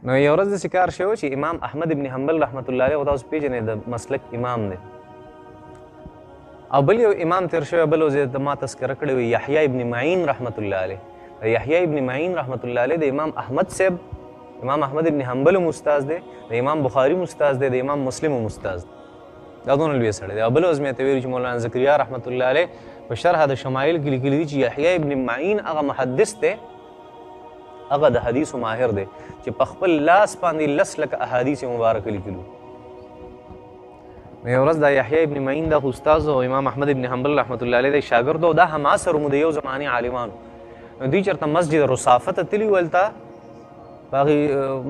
نو یو ورځ داسې کار شوی چې امام احمد ابن حنبل رحمت الله علیه تاسو پېژنئ د مسلک امام دی او بل یو امام تېر شوی بل ځای ته ما تذکره کړې وي یحیی ابن معین رحمت الله علیه د یحیی ابن معین رحمت الله علیه د امام احمد صاحب امام احمد ابن حنبل هم استاد دی د امام بخاري هم استاد دی د امام مسلم هم استاد دی دا دونه لوی سړی دی او بل ورځ مې ته ویلي چې مولانا زکریا رحمت الله علیه په شرح د شمایل کې لیکلي دي چې یحیی ابن معین هغه محدث دی هغه د حدیثو ماهر دی چې په خپل لاس باندې 10 لکه احادیث مبارکه لیکلي نو یو ورځ دا یحیی ابن معین دا استاد او امام احمد ابن حنبل رحمت الله علیه د شاګرد او دا هم عصر مو د یو زماني عالمانو نو دوی چېرته مسجد رصافه ته تللي ولته په هغې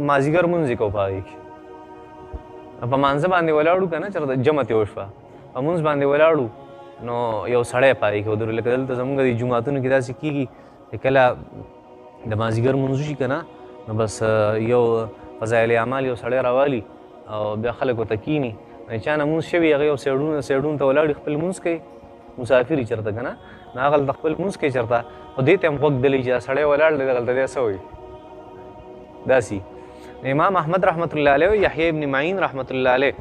مازدیګر مونځ یې کوو په هغې کې په مانځه باندې ولاړو که نه چېرته جمع ترې وشوه په مونځ باندې ولاړو نو یو سړی په هغې کې ودرېدو لکه دلته زموږ د جوماتونو کې داسې کېږي چې کله د مازدیګر مونځ وشي که نه نو بس یو فضایل اعمال یو سړی راوالي او بیا خلک ورته کښېني چا نه مونځ شوي هغه یو سایډون ته ولاړ خپل مونځ کوي مسافر یې چېرته که نه نو هغلته خپل مونځ کوي چېرته خو دې ته هم غوږ دلی چې دا سړی ولاړ دی دغلته دی څه وایي داسې امام احمد رحمت الله علیه یحیی ابن معین رحمت الله علیه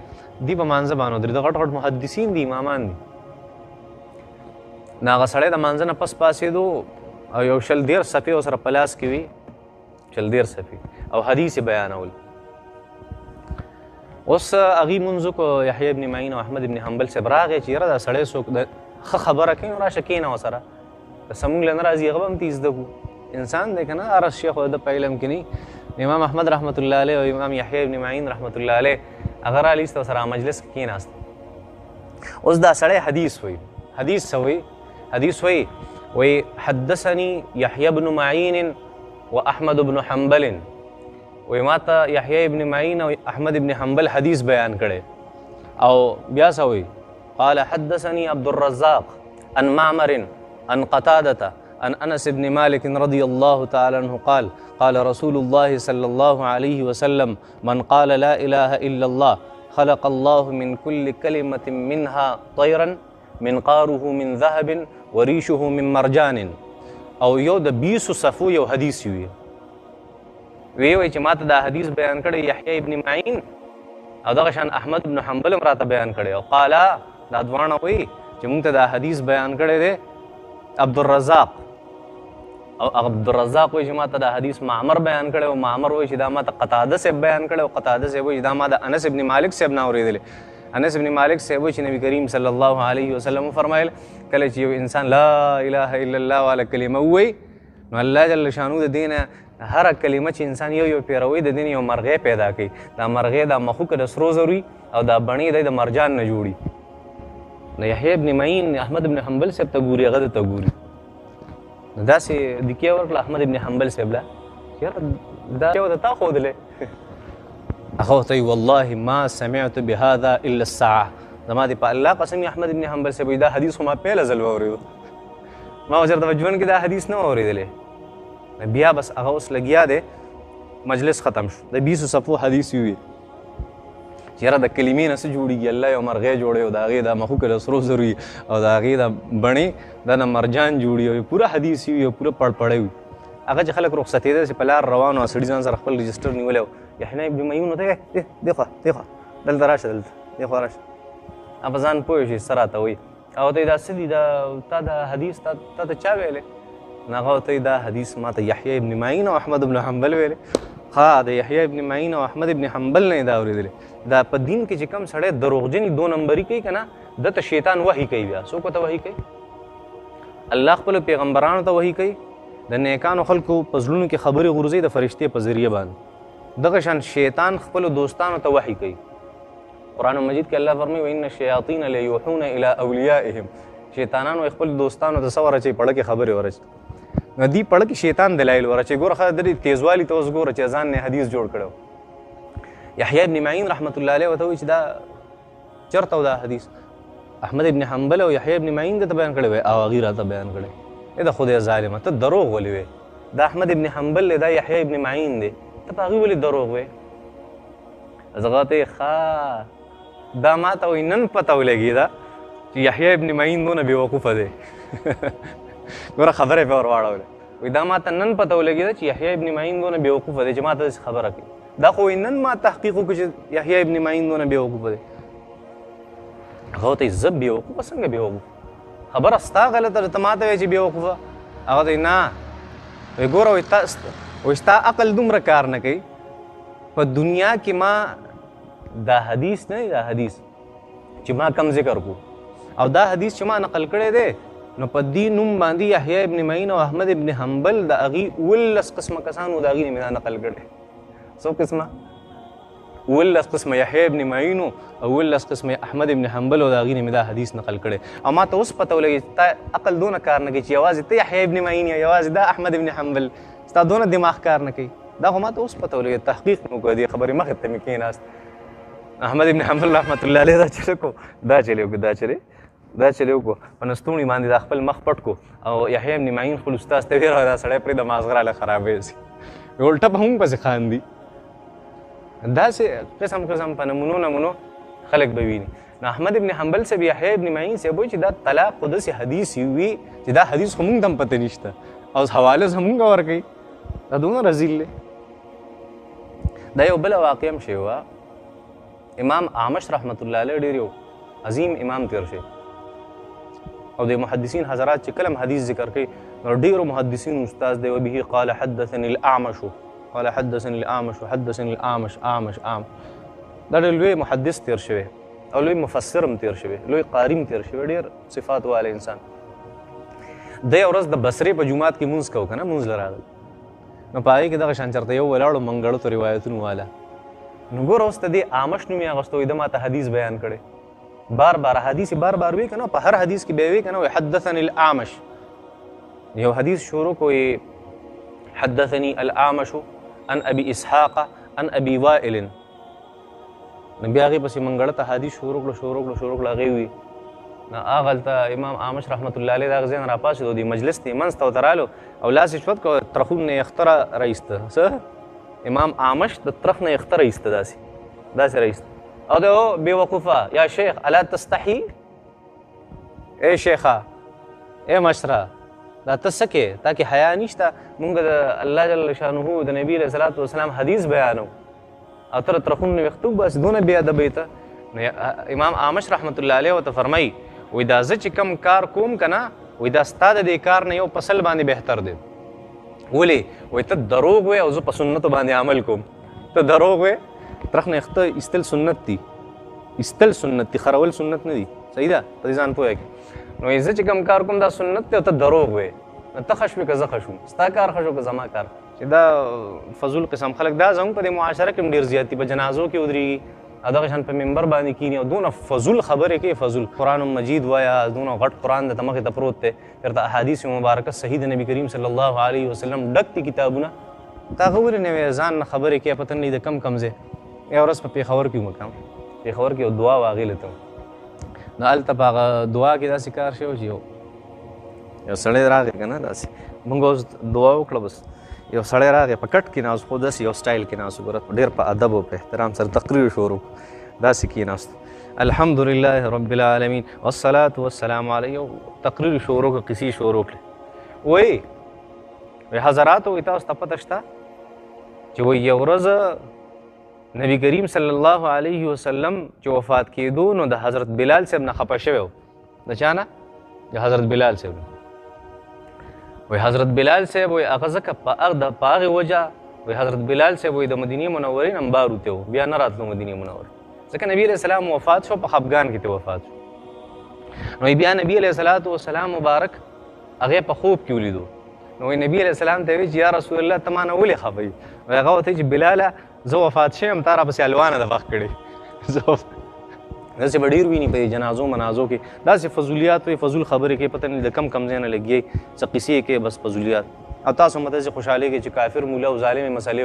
دی په مانځه باندې ودرېد غټ غټ محدثین دي امامان دي نو هغه سړی د مانځه نه پس پاسېدو او یو 110 صفحې ورسره په لاس کې وي 110 صفحې او حدیث یې بیانول اوس هغې مونځ وکړو یحیی ابن معین او احمد ابن حنبل صاحب راغی چې یاره دا سړی څوک ښه خبره کوي نو راشه کښېنه ورسره که څه مونږ له نه راځي هغه به هم تی زده کړو انسان دی که نه هر شی خو د په علم کې نه امام احمد رحمت الله علیه او امام یحیی ابن معین رحمت الله علیه هغه رالی ایسته ورسره مجلس کې کښېناست اوس دا سړی حدیث وایي حدیث څه وایي حدیث وایي حدثني یحیی ابن معین و احمد ابن حنبل وایي ما ته یحیی ابن معین او احمد ابن حنبل حدیث بیان کړی او بیا څه وایي قال حدثني عبد الرزاق عن معمر عن قتادة عن انس بن مالك رضي الله تعالى عنه قال قال رسول الله صلى الله عليه وسلم من قال لا اله الا الله خلق الله من كل كلمة منها طيرا منقاره من ذهب وريشه من مرجان او یو د 20 صفو یو حدیث وی چې ماته دا حدیث بیان کړی یحیی ابن معین او دغه شان احمد بن حنبل هم راته بیان کړی او قال دا دواړه وایي چې موږ ته دا حدیث بیان کړی دی عبدالرزاق او عبدالرزاق وایي چې ماته دا حدیث معمر بیان کړی او معمر وایي چې دا ماته قتاده صاحب بیان کړی او قتاده صاحب وایي چې دا ما د انس ابن مالک صاحب نه اورېدلی انس ابن مالک صاحب وایي چې نبي کریم صلی الله علیه وسلم وفرمایل کله چې یو انسان لا اله الا الله والا کلمه ووایي نو الله جل شانو د دې نه هره کلمه چې انسان یو پیروي د دې نه یو مرغۍ پیدا کوي دا مرغۍ دا مخوکه د سرو زرو او دا بڼې دی د مرجان نه جوړي نو یحیی ابن معین احمد ابن حنبل صاحب ته ګوري هغه ته ګوري نو داسې دکیه ورکړه احمد ابن حنبل صاحب له یاره دا یو د تا ښودلی هغه ورته وایي والله ما سمعت بهذا الا الساعه زما دې په الله قسم احمد ابن حنبل صاحب دا حدیث خو ما پیله ځل واورېدو ما خو چېرته په ژوند کې دا حدیث نه اورېدلی بیا بس هغه اوس لګیا دی مجلس ختم شو د 20 صفو حدیث وي چې یاره د کلمې نه څه جوړېږي الله یو مرغۍ جوړوي او د هغې دا مخوکه د سرو زرو وي او د هغې دا بڼې دا د مرجان جوړي وي پوره حدیث وي او پوره پړپړی وي هغه چې خلک رخصتېده چې په لار روان و سړي ځان سره خپل رجسټر نیولی و یحیی ابن معین ورته دې خوا دلته راشه دلته دې خوا راشه هغه ځان پوه شي څه راته وایي او ورته دا څه دي دا تا دا حدیث تا ته چا ویلی نو هغه ورته دا حدیث ما ته یحیی ابن معین او احمد ابن حنبل ویلی ها د یحیی ابن معین او احمد ابن حنبل نه دا اورېدلی دا په دین کې چې کوم سړی دروغجنې 2 نمبري کوي که نه دته شیطان وحي کوي بیا څوک ورته وحي کوي الله خپلو پیغمبرانو ته وحي کوي د نیکانو خلکو په زړونو کې خبرې غورځوي د فرشتې په ذریعه باندې دغه شان شیطان خپلو دوستانو ته وحي کوي قرآن مجید کې الله فرمایي وان الشیاطین لیوحون الی اولیائهم شیطانان وایي خپل دوستانو ته څه ورچوي پړه کې خبرې ورچوي نو دې پړه کې شیطان دلایل ورچوي ګوره ښه د تیزوالي ته اوس ګوره چې ځان نه حدیث جوړ کړی یحیی ابن معین رحمت الله علیه ورته وایي چې دا چېرته و دا حدیث احمد ابن حنبل او یحیی ابن معین درته بیان کړی وی او هغې راته بیان کړی ای د خدای ظالمه ته دروغ ولې وی دا احمد ابن حنبل دی دا یحیی ابن معین دی ته په هغې ولې دروغ وی هغه ته ښه دا ما ته وایي نن پته ولګېده چې یحیی ابن معین دونه بېوقوفه دی ګوره خبره یې پې ور واړوله وایي دا ما ته نن پته ولګېده چې یحیی ابن معین دونه بېوقوفه دی چې ما ته داسې خبره کوي دا خو نن ما تحقیق وکړو چې یحیی ابن معین دونه بېوقوفه دی. هغه ورته وایي زه بېوقوفه څنګه بېوقوفه؟ خبره ستا غلطه ده، ته ما ته وایې چې بېوقوفه. هغه ته وایي نه، وایي ګوره وایي ستا عقل دومره کار نه کوي. په دنیا کې ما دا حدیث نه دی، دا حدیث چې ما کم ذکر کو او دا حدیث چې ما نقل کړی دی نو په دې نوم باندې یحیی ابن معین او احمد ابن حنبل د هغې 19 قسمه کسانو د هغې نه مې دا نقل کړی. څو قسمه؟ 19 قسمه یحیی ابن معین او 19 قسمه احمد ابن حنبل او د هغې نه مې دا حدیث نقل کړی. او ما ته اوس پته ولګي تا عقل دونه کار نه کوي چې یوازې ته یحیی ابن معین یا یوازې دا احمد ابن حنبل، ستا دونه دماغ کار نه کوي. دا خو ما ته اوس پته ولګي، تحقیق مې وکړه، دې خبرې مخې ته مې کېناست. احمد ابن حنبل رحمت الله علیه دا چلې کو دا چلې وکړو په نستوڼي باندې دا خپل مخ پټ کو او یحیی ابن معین خپل استاذ ته ویل دا سړی پرېږده مازغره خرابې سي. الټه به هم پسې خاندي. داسې قسم قسم په نمونو خلک به ویني. نو احمد ابن حنبل صاحب یحیی ابن معین صاحب وایي چې دا طلاق خو داسې حدیث وي چې دا حدیث خو موږ ته هم پته نشته او حواله زموږ ورکوي. دا دومره رذیل دی. دا یو بله واقع هم شوې وه. امام اعمش رحمت الله علیه ډېر یو عظیم امام تیر شي او د محدثین حضرات چې کله حدیث ذکر کوي نو ډېرو محدثینو استاد دی. وبه قال حدثني الاعمش حدثني الاعمش دا ډېر لوی محدث تیر شوی او لوی مفسر هم تیر شوی، لوی قاري هم تیر شوی، ډېر صفات والا انسان. د یو ورځ د بصرې په جومات کې مونځ کوو که نه، مونځ له راغلی نو په هغې کې دغه شان چېرته یو ولاړو منګړو ته روایتونو والا نو ګوره اوس د دې اعمش نوم یې اخیسته، وایي ده ما ته حدیث بیان کړی. بار حدیث بار وی که نه، په هر حدیث کې به وی که نه، وایي حدثني الاعمش. یو حدیث شروع کو وایي حدثني الاعمش عن ابي اسحاق عن ابي وائل. نو بیا هغې پسې منګړه ته حدیث شروع کړو هغې وي نو هغلته امام اعمش رحمت الله علیه د هغه ځای نه راپاڅېد او د مجلس ته یې منځ ته ورته رالو او لاس یې شوت کړ، ترخون نه یې اختره رایسته. څه امام اعمش د ترخ نه یې اختره ایسته، داسې رایسته او د بېوقوفه یا شیخ الا تستحي، ای شیخه ای مشره دا ته څه کې، تا کې حیا نشته؟ مونږ د الله جل شانه د نبي علیه صلات وسلام حدیث بیانو او ته ترخون نه ویښتوب بس دونه بېادبۍ ته. نو امام اعمش رحمت الله علیه ورته فرمایي وایي دا زه چې کم کار کوم که نه، وایي دا ستا د دې کار نه یو فصل باندې بهتر دی. ولې؟ وایي ته دروغ وې او زه په سنتو باندې عمل کوم. ته دروغ وې، ترخ نه اخته ایستل سنت دي، خرول سنت نه دي. صحیح ده؟ په دې ځان پوهه کړې. نو زه چې کوم کار کوم دا سنت دی او ته دروغ وې، نو ته ښه شوې که زه ښه شوم، ستا کار ښه شو که زما کار. چې دا فضول قسم خلک دا زموږ په دې معاشره کې هم ډېر زیات دي، په جنازو کې ودرېږي او دغه شان په منبر باندې کینی او دونه فضول خبرې کوي. فضول قرآن مجید وایه، دونه غټ قرآن درته مخې ته پروت دی، درته احادیث مبارکه صحیح د نبي کریم صلی الله علیه وسلم ډک دي کتابونه. تا هغه ولې نه وایې ځان نه خبرې کوې، پته نه د کم ځای. یو ورځ په پېښور کې وم، پېښور کې یو دعا وه هغې له ته نو هلته په هغه دعا کې داسې کار شوی چې یو سړی راغی که نه، داسې مونږ اوس دعا وکړه، بس یو سړی راغی په کټ کې ناست، خو داسې یو سټایل کې ناست، ګوره ډېر په ادب او په احترام سره تقریر شروع داسې کېناست. الحمدلله رب العالمین والصلاة والسلام علیه، تقریر شروع کړه، قصې شروع کړې. وایي حضراتو وایي تاسو ته پته شته چې وایي یو ورځ نبی کریم صلی الله علیه وسلم چې وفات کېدو نو د حضرت بلال صاحب نه خفه شوی و. د چا نه؟ د حضرت بلال صاحب نه. وایي حضرت بلال صاحب وایي هغه ځکه په هغې وجه وایي حضرت بلال صاحب وایي د مدینې منورې نه هم بار وتی و، بیا نه راتلو مدینې منورې، ځکه نبي علیه السلام وفات شو، په خفګان کې ته وفات شو. نو بیا نبي علیه الصلاة والسلام مبارک هغې په خوب کې ولیدو. نو وایي نبي علیه السلام ته وایي چې یا رسول الله ته ما نه ولې خفه یې؟ وایي هغه ورته چې بلاله زه وفات شویم، تا راپسې الوانه د وخت کړې. داسې به ډېر ویني په دې جنازو منازو کې داسې فضولیات وایي، فضول خبرې کوي، پته نه د کم ځای نه لګیږي، څه قصې کوي، بس فضولیات. او تاسو هم داسې خوشحالېږئ چې کافر مولا او ظالمې مسلې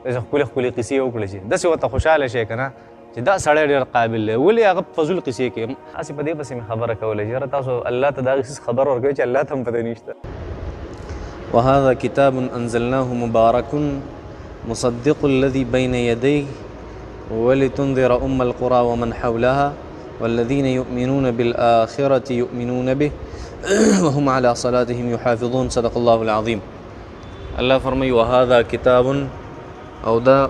داسې ښکلې قصې وکړي چې داسې ورته خوشحاله شئ که نه چې دا سړی ډېر قابل دی. ولې هغه فضول قصې کوي؟ هسې په دې پسې مې خبره کوله چې یاره تاسو الله ته د هغې خبر ورکوئ چې الله ته هم پته نشته. وهذا كتاب أنزلناه مبارك مصدق الذي بين يديه ولتنذر أم القرى ومن حولها والذين يؤمنون بالآخرة يؤمنون به وهم على صلاتهم يحافظون. صدق الله العظيم. الله فرمي وهذا كتاب او دا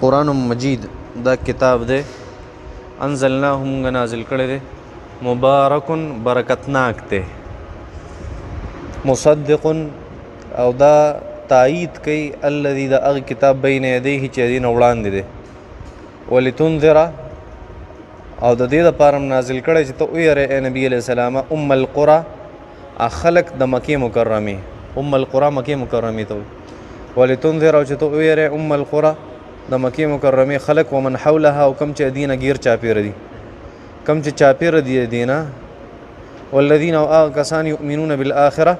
قرآن مجید دا کتاب دے انزلناه مونږ نازل کړی دی مبارکن برکتناک دی مصدق او دا تایید کوي الذي دا هغه کتاب بین یدیه چې دین وړاندې دی ولتنذر او د دې لپاره نازل کړی چې ته ویری اے نبی علیہ السلام القرى خلق د مکې مکرمه القرى مکې مکرمه ته ولتنذر او چې ته ویری القرى د مکې مکرمه خلق ومن حولها او کم چې دینه غیر چاپیر دي کم چې چاپیر دي دینه والذین او هغه کسان یؤمنون بالآخرة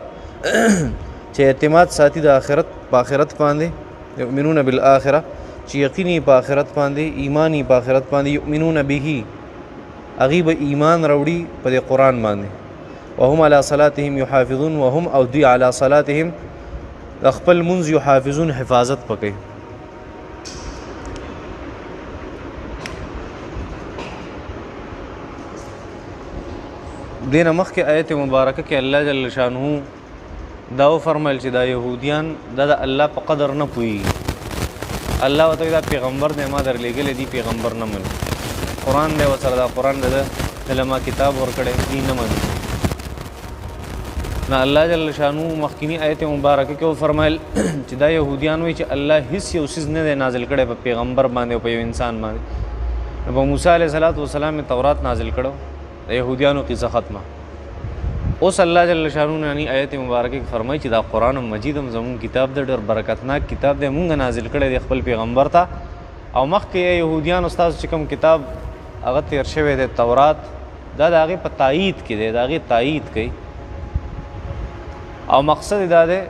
چې اعتماد ساتي د آخرت په آخرت باندې یؤمنون بالآخرة چې یقیني په آخرت باندې ایمانی په آخرت باندې یؤمنون به هغوی به ایمان راوړي په دې قرآن باندې وهم علی صلاتهم یحافظون وهم او دوی علی صلاتهم د خپل منځ یحافظون حفاظت پکې دینه مخکې آیت مبارکه کې الله جل شانه دا فرمایل چې دا يهوديان دا الله په قدر نه پوي الله وتعالى دا پیغمبر دې ما در لګلې دي پیغمبر نه مني قرآن دې وسره دا قرآن دې علما کتاب ورکړي دي نه مني نه الله جل شانه مخکینی آیت مبارکه کې فرمایل چې دا يهوديان وي چې الله هیڅ یو څیز نه نازل کړي په پیغمبر باندې او په انسان باندې نو موسی علیه السلام تورات نازل کړو د يهوديانو قصه ختمه اوس الله جل شانه نه آیت مبارکه کې فرمایي چې دا قرآن مجید هم زمون کتاب د ډېر برکتناک کتاب دی مونږ نازل کړی دی خپل پیغمبر ته او مخکې يهوديان استاد چې کوم کتاب هغه تیر شوی دی تورات دا د هغې په تایید کې دی د هغې تایید کوي او مقصد دا دی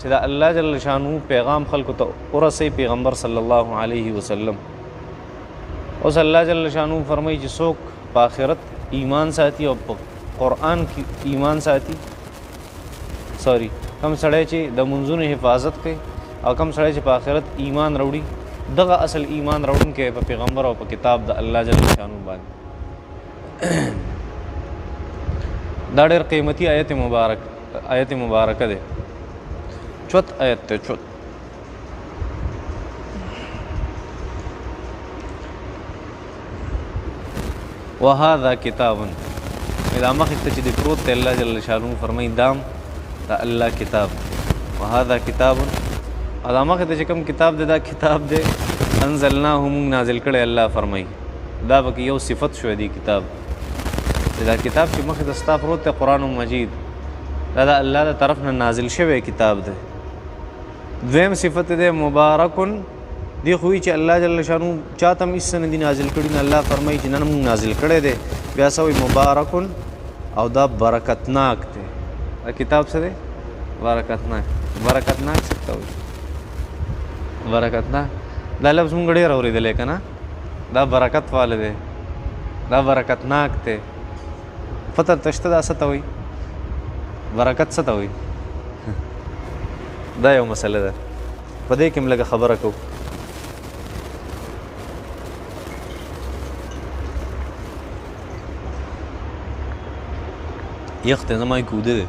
چې دا الله جل شانه پیغام خلکو ته ورسوي پیغمبر صلی الله علیه وسلم اوس الله جل شانه فرمایي چې څوک په آخرت ایمان ساتي او په قرآن کی ایمان ساتي کم سړی چې د منځونو حفاظت کوي او کم سړی چې په آخرت ایمان راوړي دغه اصل ایمان راوړونکی په پیغمبر او په کتاب د الله جل شانه باندې دا ډېر قیمتي آیت مبارکه ده چوت آیت ته چوت وهذا کتاب دا مخکې ته چې د پروت دی الله جل شانه فرمایي دام دا الله کتاب وهذا کتاب او دا مخکې ته چې کوم کتاب دی دا کتاب دی انزلناه مونږ نازل کړی الله فرمایي دا پکې یو صفت شوی دی کتاب دا کتاب چې مخکې ته ستا پروت دی قرآن مجید دا د الله د طرف نه نازل شوی کتاب دی دویم صفت دی مبارکن دی خو چې الله جل شانه چاته هم هېڅ نه دي نازل کړي نه الله فرمایي چې نن مونږ نازل کړی دی بیا څه وایي مبارکن او دا برکتناک دی دا کتاب څه دی برکتناک څه ته وایي برکتناک دا لفظ مونږ ډېر اورېدلی که نه دا برکت واله دی دا برکتناک دی پته ته شته دا څه ته وایي برکت څه ته وایي دا یو مسله ده په دې کې هم لږه خبره کوو یخ ته زما کوده ده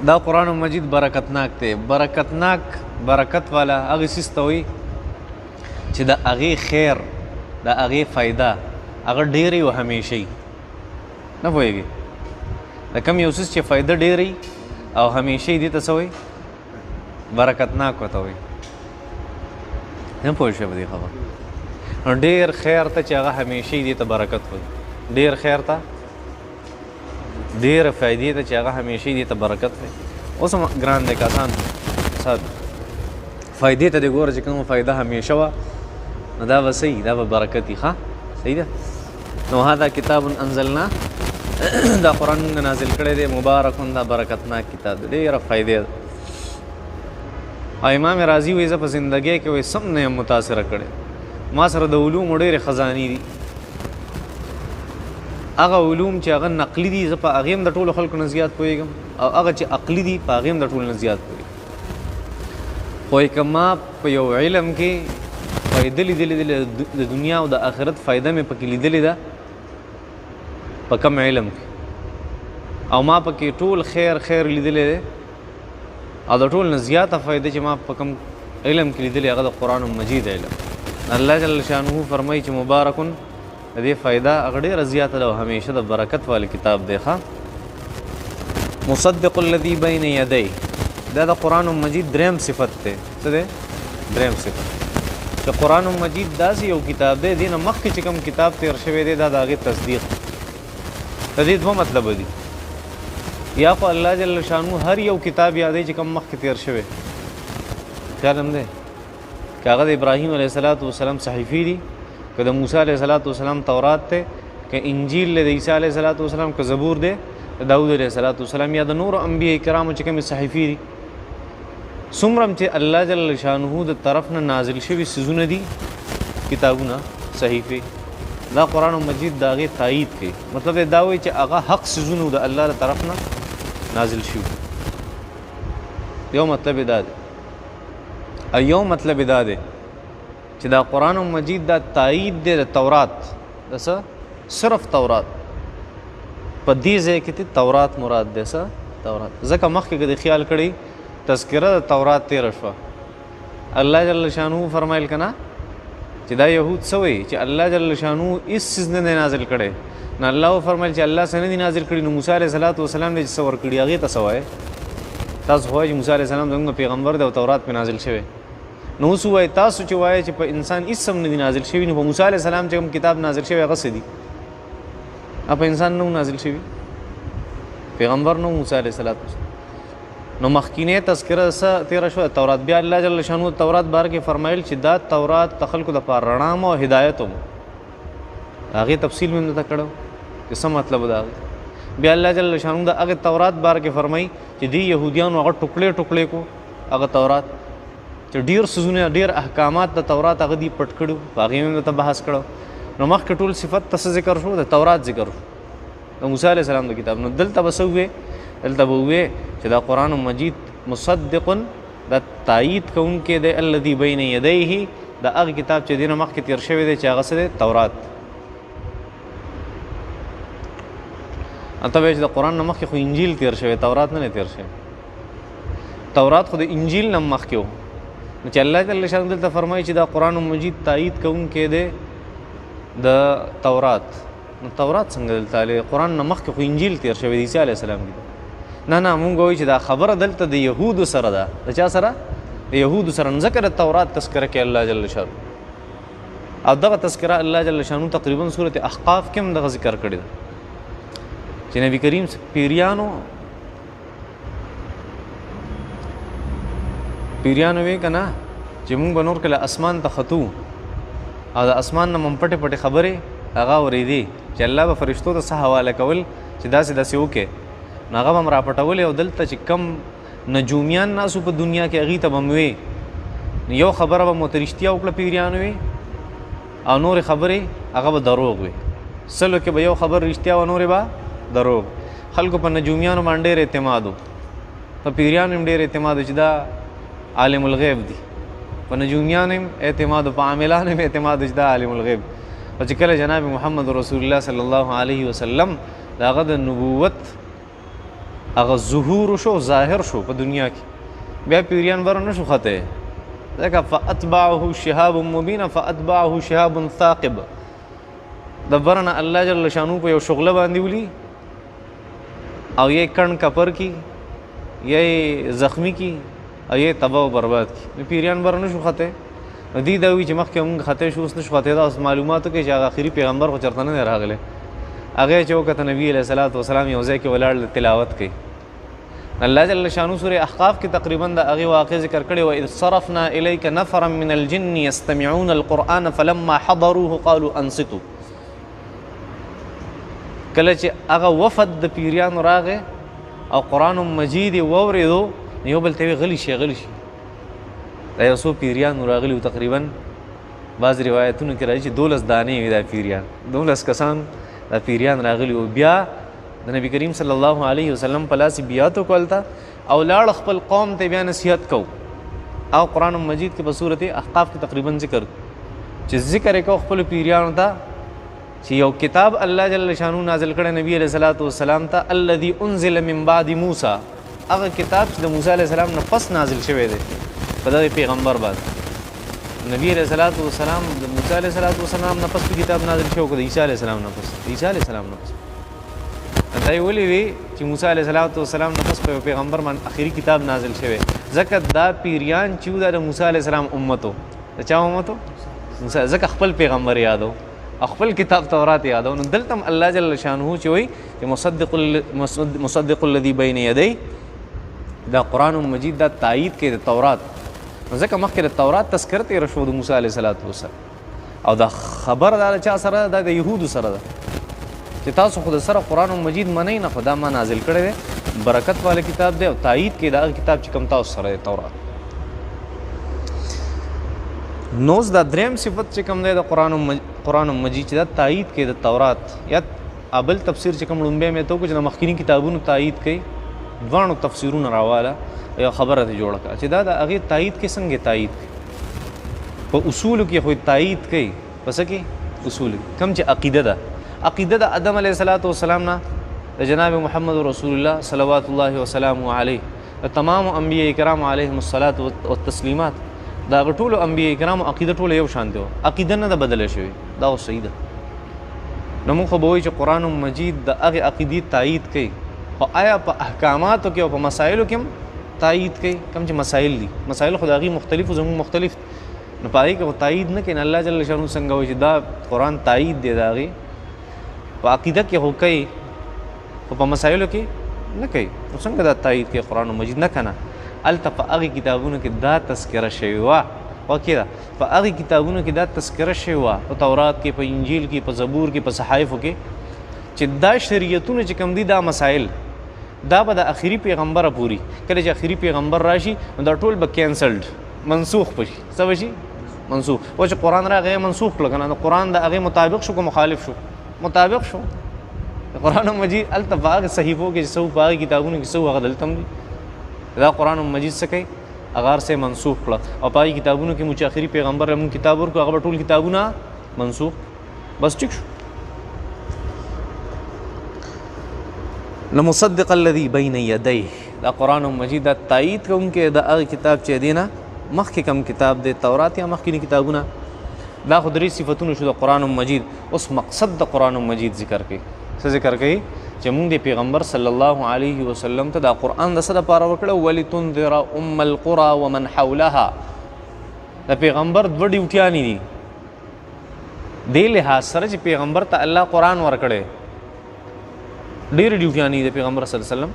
دا قرآن مجید برکتناک دی برکت والا هغه څیز ته وایي چې د هغې خیر د هغې فایده هغه ډېرې او همیشهی نه پوهېږي د کوم یو څیز چې فایده ډېرې او همیشهی دې ته څه وایي برکتناک ورته وایي نه پوه شوې په دې خبره ډېر خیر ته چې هغه همیشهی دې ته برکت وایي ډېر خیر ته ډېر فایدې ته چې هغه همیشهی دې ته برکت وایي اوس هم ګران دی که آسان فایدې ته دې ګوره چې کومه فایده همیشه وه نو دا به صحیح دا به برکت وي ښه صحیح ده نو هذا کتاب انزلنا دا قرآن مونږ نازل کړی دی مبارکن دا برکتناک کتاب دی ډېره فایدې ده او امام راضي وایي زه په زندګۍ کې وایي سم نه یم متاثره کړی ما سره د علومو ډېرې خزانې دي هغه علوم چې هغه نقلي دي زه په هغې هم د ټولو خلکو نه زیات پوهېږم او هغه چې عقلي دي په هغې هم د ټولو نه زیات پوهېږم خو که ما په یو علم کې فایده لیدلې ده د دنیا او د آخرت فایده مې پکې لیدلې ده په کم علم کې او ما پکې ټول خیر لیدلې ده او د ټول نه زیاته فایده چې ما په کوم علم کې لیدلې هغه د قرآن مجید علم. الله جل شانه فرمایي چې مبارکن د دې فایده هغه ډېره زیاته ده او همیشه د برکت والی کتاب دی. مصدق الذي بین یدیه دا د قرآن مجید دریم صفت دی. څه دی؟ دریم صفت چې قرآن مجید داسې یو کتاب دی دې نه مخکې چې کوم کتاب تیر شوی دی دا د هغې تصدیق. د دې دوه مطلبه دي. یا خو الله جل شانو هر یو کتاب یادوي چې کوم مخکې تیر شوی خیال هم دی که هغه د ابراهیم علیه السلام صحیفې دي که د موسی علیه السلام تورات دی که انجیل دی د عیسی علیه السلام که زبور دی د داود علیه السلام یا د نورو انبیاء کرامو چې کومې صحیفې دي څومره چې الله جل شانه د طرف نه نازل شوي څیزونه دي کتابونه صحیفې دا قرآن مجید د هغې تایید کوي. مطلب دا وایي چې هغه حق څیزونه د الله د طرف نه نازل شوي. یو مطلب دا دی. یو مطلب دا دی چې دا قرآن مجید دا تایید دی د تورات د څه صرف تورات په دې ځای کې تورات مراد دی. څه تورات ځکه مخکې که د خیال کړی تذکره د تورات تیره شوه الله جل شانو فرمایل که نه چې دا یهود څه وایي چې الله جل شانو هېڅ څیز نه دی نازل کړی نو الله وفرمایل چې الله څه نه دی نازل کړي نو موسی علیه السلام دی چې څه ورکړي هغې ته څه وایي تاسو خو وایئ چې موسی علیه السلام زموږ پیغمبر دی او تورات پرې نازل شوی نو اوس ووایئ تاسو چې وایئ چې په انسان هېڅ هم نه دي نازل شوي نو په موسی علیه السلام چې کوم کتاب نازل شوی هغه څه دي په انسان نه نازل شوي پیغمبر نو موسی علیه السلام نو مخکینه تذکره څه تیره شوه تورات بیا الله جل شانو تورات باره کې فرمایل چې دا تورات د خلکو دپاره رڼا م او هدایت هم هغې تفصیل مې درته کړی چې څه مطلب د هغې بیا الله جل شانو د هغې تورات باره کې فرمایي چې دې یهودیانو هغه ټوکړې ټوکړې کو هغه تورات چې ډېر څیزونه ډېر احکامات د تورات هغه دي پټ کړي په هغې مې درته بحث کړی نو مخکې ټول صفت ته څه ذکر شو د تورات ذکر شو د موسی علیه السلام د کتاب نو دلته به څه ووې دلته به ووې چې دا قرآن مجید مصدق دا تایید کوونکی دی الذي بین یدیه د هغه کتاب چې دې نه مخکې تیر شوی دی چې هغه څه دی تورات ته به چې د قرآن نه مخکې خو انجیل تیر شوی تورات نه تیر شوی تورات خو د انجیل نه مخکې و نو چې الله جل شانه دلته فرمایي چې دا قرآن مجید تایید کوونکی دی د تورات نو تورات څنګه دلته قرآن نه مخکې خو انجیل تیر شوی د عیسی علیه السلام کې نه مونږ وایو چې دا خبره دلته د یهودو سره ده د چا سره د یهودو سره ځکه د تورات تذکره کې الله جل شانه او دغه تذکره الله جل شانه تقریبا سورت احقاف کې هم دغه ذکر کړی ده چې نبی کریم پیریانو وی که نه چې مونږ به نور کله اسمان ته ختو او د اسمان نه مم پټې پټې خبرې هغه اورېدې چې الله به فرشتو ته څه حواله کول چې داسې داسې وکړې نو هغه به م راپټولې او دلته چې کم نجومیان ناسو په دنیا کې هغې ته به م وې یو خبره به مو ته رښتیا وکړه پیریانو وې او نورې خبرې هغه به دروغ وې سلو کې به یو خبر رښتیا و نورې به دروغ خلکو په نجومیانو باندې ډېر اعتماد و په پیریانو هم ډېر اعتماد و چې دا عالم الغیب دي په نجومیانو هم اعتماد و په عاملانو هم اعتماد و چې دا عالم الغیب او چې کله جناب محمد رسول الله صلی الله علیه وسلم د هغه د نبوت هغه ظهور شو ظاهر شو په دنیا کې بیا پیریان بره نه شو خطی ځکه فاتبعه شهاب مبین فاتبعه شهاب ثاقب د بره نه الله جل شانو په یو شغله باندې ولي او یې کڼ کپر کی یې زخمی کی او یې تباہ و برباد کی پیریان بره نه شو خطی دی دا وی چې مخکې مونږ خطی شو اوس نه شو خطی دا اوس معلوماتو کې چې هغه آخري پیغمبر خو چېرته نه دی راغلی هغه چې وکته نبي علیه السلام یو ځای کې ولاړ تلاوت کوي الله جل شانو سورة احقاف کې تقریبا د هغې واقع ذکر کړی و اذ صرفنا الیک نفرا من الجن یستمعون القرآن فلما حضروه قالوا انصتوا کله چې هغه وفد د پیریانو راغی او قرآن مجید یې واورېدو یو بل ته یې غلی شي دا یو څو پیریانو راغلي و تقریبا بعض روایتونو کې راځي چې 12 دانې وي دا پیریان 12 کسان دا پیریان راغلي و بیا د نبی کریم صلی الله علیه وسلم په لاس بیعت وکړل ته او لاړ خپل قوم ته بیا نصیحت کو او قرآن مجید کې په صورت احقاف کې تقریبا ذکر چې ذکر یې کو خپل پیریانو ته چې یو کتاب الله جل شانو نازل کړی نبی علیه السلام ته الذي انزل من بعد موسی هغه کتاب چې د موسی علیه السلام نه پس نازل شوی دی په دغه پیغمبر باندې نبی علیه الصلاۃ والسلام د موسی علیه السلام نه پس کتاب نازل شوی او د عیسی علیه السلام نه پس عیسی علیه السلام نه پس دا یې ولې وی چې موسی علیه السلام نه پس په پیغمبر باندې اخیری کتاب نازل شوی ځکه دا پیریان چې د موسی علیه السلام امتو د چا امتو موسی ځکه خپل پیغمبر یادو خپل کتاب تورات یادو نو دلته الله جل شانه چې وی چې مصدق الذي بين يدي دا قرآن مجید دا تایید کې د تورات ځکه مخکې د تورات تذکره تېره شوه د موسی علیه السلام او دا خبر دا چا سره دا د یهودو سره ده چې تاسو خو د سره قرآن مجید منئ نه خو دا ما نازل کړی دی برکت والا کتاب دی او تایید کې دا کتاب چې کوم تاسو سره دی تورات نوز دا دریم صفت چې کوم دی د قرآن مجید چې دا تایید کې د تورات یا ابل تفسیر چې کوم لومبی مې تو چې د مخکینی کتابونو تایید کوي دوانو تفسیرونه راواله یو خبره ته جوړه کړه چې دا د هغې تایید کې څنګه تایید کوي په اصولو کې خو تایید کوي په څه کې اصول کوم چې عقیده د آدم علیه السلام نه د جناب محمد رسول الله صلوات الله وسلامه علیه د تمام انبیاء کرام علیهم الصلاۃ والتسلیمات دا ټولو انبیاء کرام عقیده ټوله یو شان دی عقیده نه ده بدله شوې دا اوس صحیح ده نو موږ خو به وایو چې قرآن مجید د هغې عقیدې تایید کوي خو آیا په احکاماتو کې او په مسایلو کې هم تایید کوي کوم چې مسایل دي مسایل خو د هغې مختلف او زموږ مختلف نو په هغې کې خو تایید نه کوي نه الله جل شانو څنګه وایي چې دا قرآن تایید دی د هغې په عقیده کې خو کوي خو په مسایلو کې نه کوي نو څنګه دا تایید کوي قرآن مجید نه که نه هلته په هغې کتابونو کې دا تذکره شوې وه واقع ده په هغې کتابونو کې دا تذکره شوې وه په تورات کې په انجیل کې په زبور کې په صحایفو کې چې دا شریعتونه چې کوم دي دا مسایل دا به د اخري پیغمبره پوری کله چې اخري پیغمبر راشي نو دا ټول به کینسلډ منسوخ بشي څه بشي منسوخ و چې قرآن راغی منسوخ کړه که نه قرآن د هغې مطابق شو که مخالف شو مطابق شو قرآن مجید هلته په هغې صحیفو کې چې څه په هغې کتابونو کې څه هغه دلته هم دي دا قرآن مجید څه کوي هغه سه منسوخ کړه او په هغې کتابونو کې مو چې اخري پیغمبر مونږ کتاب ورکړو هغه به ټول کتابونه منسوخ بس ټیک شو مصدق الذي بين يديه دا قرآن مجید دا تایید کوونکی د هغه کتاب چې دی نه مخکې کوم کتاب دی تورات یا مخکینی کتابونه دا خو درې صفتونه شو د قرآن مجید اوس مقصد د قرآن مجید ذکر کوي څه ذکر کوي چې مونږ د پیغمبر صلی الله علیه وسلم ته دا قرآن د څه دپاره ورکړی ولتنذر ام القرى ومن حولها د پیغمبر دوه ډیوټیانې دي دې لحاظ سره چې پیغمبر ته الله قرآن ورکړی ډېرې ډیوټیانې د پیغمبر صلی الله علیه وسلم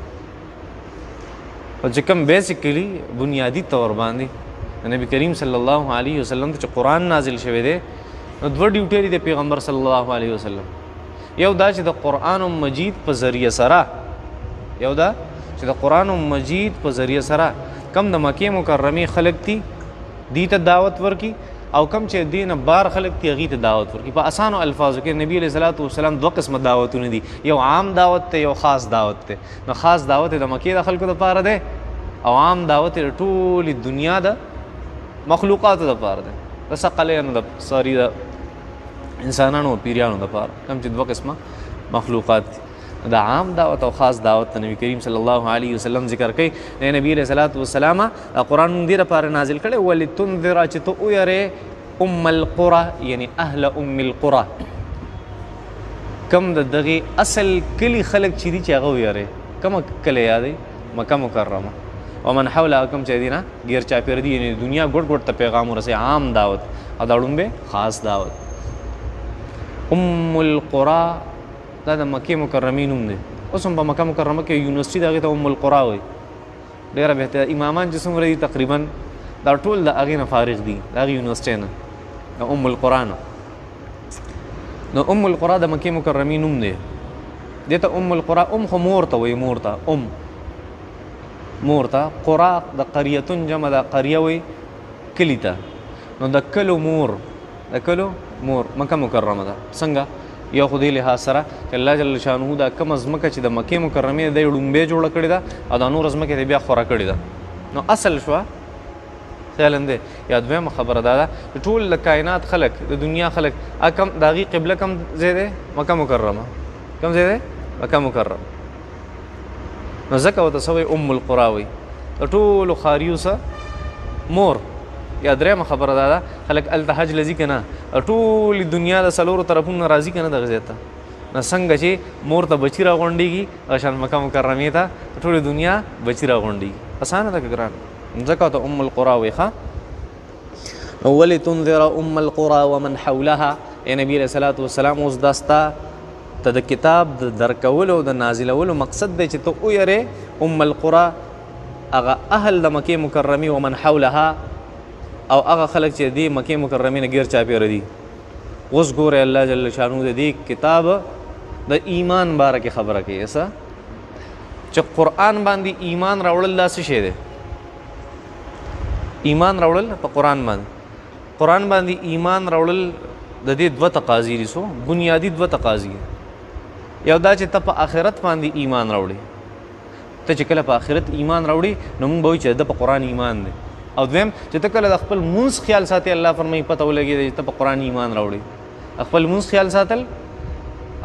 او چې کوم بیسیکلی بنیادي طور باندې نبی کریم صلی الله علیه وسلم ته چې قرآن نازل شوی دی نو دوه ډیوټې دي د پیغمبر صلی الله علیه وسلم یو دا چې د قرآن مجید په ذریعه سره یو دا چې د قرآن مجید په ذریعه سره کم د مکې مکرمې خلق دي دې ته دعوت ورکي او کم چې دین بار خلق تی هغې ته دعوت ورکړي په اسانو الفاظو کې نبی علیه الصلاۃ والسلام دوه قسمه دعوتونه دي یو عام دعوت دی یو خاص دعوت دی نو خاص دعوت د مکې د خلکو دپاره دی او عام دعوت د ټولې دنیا د مخلوقاتو دپاره دی د ثقلینو د ساري د انسانانو او پیریانو دپاره کوم چې دوه قسمه مخلوقات دي دا عام دعوت او خاص دعوت نبی کریم صلی الله علیه وسلم ذکر کوي نبی علیه الصلاۃ والسلام قرآن دې لپاره نازل کړی ولتنذر چې ته ویرې ام القرى یعنی اهل ام القرى کم د دغې اصل کلی خلک چې دي چې هغه ویرې کومه کلی یادې مکه مکرمه ومن حولها کم چې دي نه ګیر چاپېره دي یعنی دنیا ګوټ ګوټ ته پیغام ورسوي عام دعوت او دا ړومبې خاص دعوت ام القرى دا د مکې مکرمې نوم دی اوس هم په مکه مکرمه کې یونیورسټي د هغې ته ام القرى وایي ډېره بهتره امامان چې څومره دي تقریبا دا ټول د هغې نه فارغ دي د هغې یونیورسټۍ نه د ام القرى نه نو ام القرى د مکې مکرمې نوم دی دې ته ام القرى ام خو مور ته وایي مور ته مور ته قرى د قریتون جمع د قریه وایي کلي ته نو د کلو مور مکه مکرمه ده څنګه یو خو دې لحاظ سره چې الله جل شانه دا کومه ځمکه چې د مکې مکرمې دی ړومبې جوړه کړې ده او دا نور ځمکې دی بیا خوره کړې ده نو اصل شوه خیال هم دی یا دویمه خبره دا ده چې ټول د کائنات خلک د دنیا خلک کم د هغې قبله کم ځای دی مکه مکرمه کم ځای دی مکه مکرمه نو ځکه ورته څه وایي ام القرا وایي د ټولو ښاریو څه مور. یا درېیمه خبره دا ده خلک هلته حج له ځي که نه ټولې دنیا د څلورو طرفونو نه راځي که نه دغه ځای ته نو څنګه چې مور ته بچي راغونډېږي هغه شان مکه مکرمې ته ټولې دنیا بچي راغونډېږي. اسانه ده که ګران ځکه ورته ام القرا وایي. ښه ولتنذر ام القرى ومن حولها. ای نبی علیہ الصلوۃ والسلام اوس دا ستا ته د کتاب د درکولو د نازلولو مقصد دی چې ته ویرې ام القرى هغه اهل د مکې مکرمې ومن حولها او هغه خلک چې دی مکې مکرمې نه غیر چاپېره دي. اوس ګورې الله جل شانو د دې کتاب د ایمان باره کې خبره کوي څه چې قرآن باندې ایمان راوړل دا څه شی دی. ایمان راوړل په قرآن باندې ایمان راوړل د دې دوه تقاضي دي. سو بنیادی دوه تقاضي یو دا چې ته په آخرت باندې ایمان راوړې. ته چې کله په آخرت ایمان راوړې نو موږ به وایو چې د په قرآن ایمان دی. او دویم چې ته کله د خپل مونځ خیال ساتې الله فرمایي پته ولګېده چې ته په قرآن ایمان راوړې. خپل مونځ خیال ساتل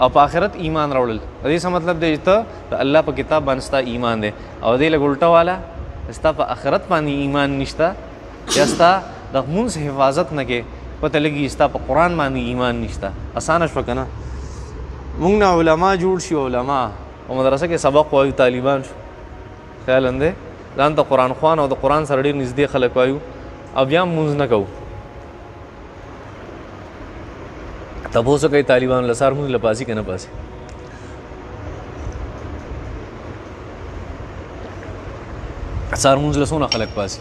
او په آخرت ایمان راوړل د دې څه مطلب دی چې ته د الله په کتاب باندې ستا ایمان دی او دې لږ الټه والا ستا په آخرت باندې ایمان نشته یا ستا د مونځ حفاظت نه کې پته لګي ستا په قرآن باندې ایمان نشته. اسانه شوه که نه موږ نه علما جوړ شي علما او مدرسه کې سبق وایو طالبان شو خیال هم دی ځان ته قرآن خوان او د قرآن سره ډېر نږدې خلک وایو او بیا هم مونځ نه کوو. تپوس کوي طالبان له سهار مونځ له پاسي که نه پاسي. سهار مونځ له څونه خلک پاسي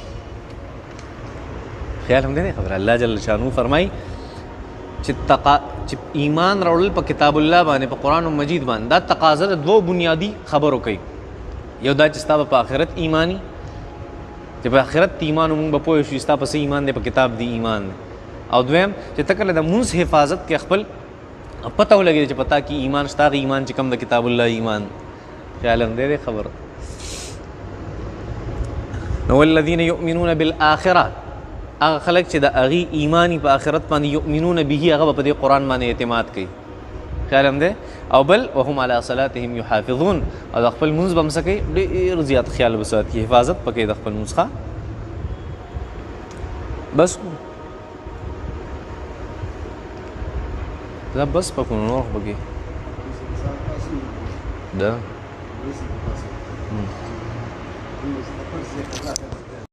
خیال هم دی خبره. الله جل شانو فرمایي چې ایمان راوړل په کتاب الله باندې په قرآن مجید باندې دا تقاضا د دوه بنیادی خبرو کوي. یو دا چې ستا په آخرت ایمانی چې په آخرت ایمان مونږ به پوه شو ستا په څه ایمان دی په کتاب دی ایمان دی. او دویم چې ته کله د مونځ حفاظت کې خپل پته ولګېږي چې پتا کې ایمان شته هغه ایمان چې کوم د کتاب الله ایمان خیال هم دی خبره. نو والذین یؤمنون بالآخرة هغه خلک چې د هغې ایمانی په آخرت باندې یؤمنون به هغه به په دې قرآن باندې اعتماد کوي خیال هم دی. او بل وهم علی صلاتهم یحافظون او د خپل مونځ به هم څه کوي ډېر زیات خیال به ساتي حفاظت پکې د خپل مونځ ښه بس دا بس پکو نور پکې ده